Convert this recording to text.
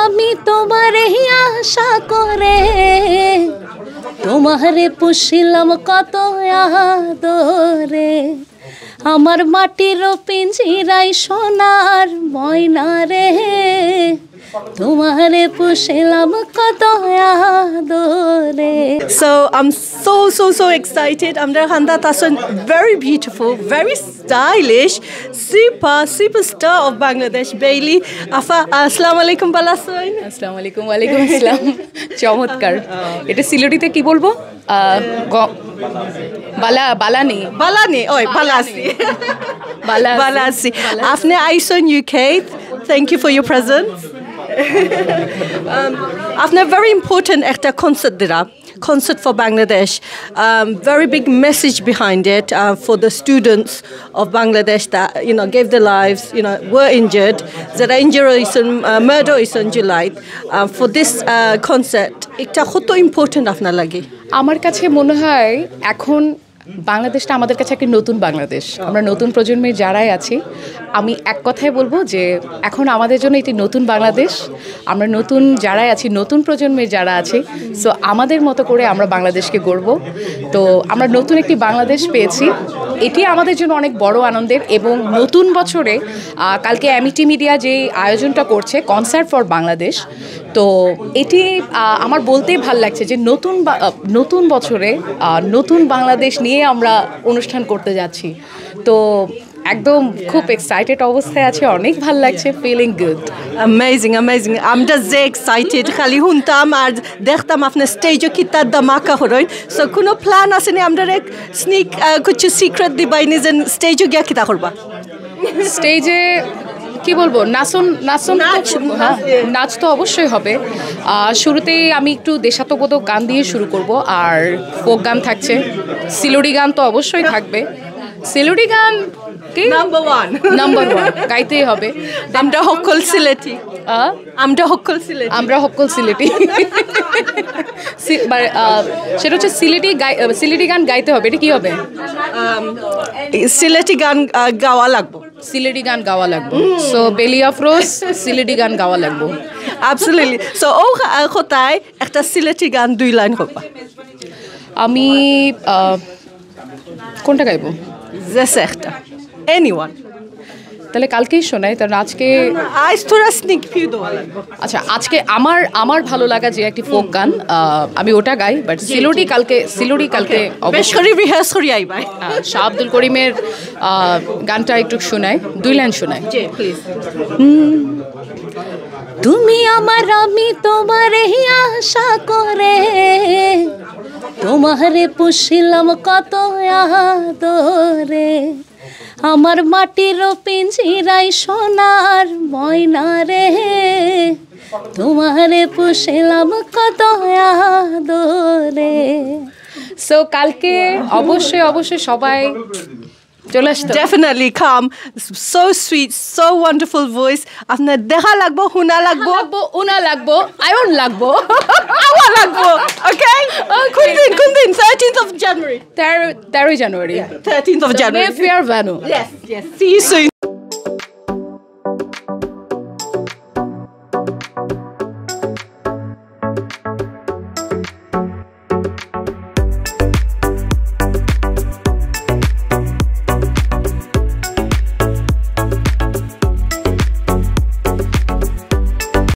আমি তোমারে আশা করে তোমারে পুষিলাম কত আদরে আমার মাটির পিঞ্জিরাই সোনার ময়না রে তোমারে পুষিলাম কত আদরে So I'm so excited. Amra Khanda Tasun, very beautiful, very stylish, superstar of Bangladesh. Bailey, Afa, assalamu alaikum balasoin. আসসালামু আলাইকুম ওয়ালাইকুম আসসালাম চমৎকার এটা সিলেটিতে কি বলবো বালানি Balani, balasi. Balasi. Afne Aison UK, thank you for your presence. Afne very important ekta concert for Bangladesh. Very big message behind it for the students of Bangladesh that gave their lives, were injured. That injury is murder is in July. For this concert, ekta khoto important afna lagi. আমার কাছে মনে হয় এখন বাংলাদেশটা আমাদের কাছে একটা নতুন বাংলাদেশ আমরা নতুন প্রজন্মের যারাই আছি আমি এক কথাই বলবো যে এখন আমাদের জন্য এটি নতুন বাংলাদেশ আমরা নতুন যারাই আছি নতুন প্রজন্মের যারা আছে সো আমাদের মতো করে আমরা বাংলাদেশকে গড়ব তো আমরা নতুন একটি বাংলাদেশ পেয়েছি এটি আমাদের জন্য অনেক বড় আনন্দের এবং নতুন বছরে কালকে এমইটি মিডিয়া যে আয়োজনটা করছে কনসার্ট ফর বাংলাদেশ তো এটি আমার বলতেই ভালো লাগছে যে নতুন বছরে নতুন বাংলাদেশ নিয়ে আমরা অনুষ্ঠান করতে যাচ্ছি তো একদম খুব এক্সাইটেড অবস্থায় আছে অনেক ভালো লাগছে feeling good Amazing. I'm just very excited. খালি হুনতাম আর দেখতাম আপনার স্টেজে কিতা ধামাকা হরই সো কোনো প্ল্যান আছে নি আমরা স্নিক কিছু সিক্রেট দিবাই নিজের স্টেজে গিয়া কিতা করবা স্টেজে কি বলবো নাচ তো অবশ্যই হবে শুরুতেই আমি একটু দেশাত্মবোধক গান দিয়ে শুরু করব আর ফোক গান থাকছে সিলোডি গান তো অবশ্যই থাকবে সিলোডি গান কি নাম্বার 1 গাইতেই হবে আমরা হকল সিলেটি আমরা হকল সিলেটি সেটা হচ্ছে সিলেটি গান গাইতে হবে এটা কি হবে সিলেটি গান গাওয়া লাগবে সিলেটি গান গাওয়া লাগবে সো বেলি আফরোজ সিলেটি গান গাওয়া লাগবে অ্যাবসলিউটলি সো ও কোথায় একটা সিলেটি গান 2 লাইন করবা আমি কোনটা গাইবো জেসেখটা এনিওয়ান তাহলে কালকেই শোনাই কারণ আজকে আজ থোড়া স্নিক পিউ দেওয়া লাগবে আচ্ছা আজকে আমার ভালো লাগা যে একটি ফোক গান আমি ওটা গাই বাট সিলোডি কালকে অবশ্যই রিহার্স করি আইবাই শাহ আব্দুল করিমের গানটা একটু শোনাই 2 লাইন শোনাই জি প্লিজ তুমি আমার আমি তোমারে আশা করে তোমারে পুষিলাম কত আদরে আমার মাটির পিঞ্জিরাই সোনার ময়না রে তোমারে পুষিলাম কত আদরে সো কালকে অবশ্যই সবাই চলে আসতে definitely come so sweet so wonderful voice আপনার দেখা লাগবো হুনা লাগবো উনা লাগবো আয়ন লাগবো আওয়া লাগবো okay কোন দিন 13th of January 13 January 13th of January Mayfair Venue yes see you soon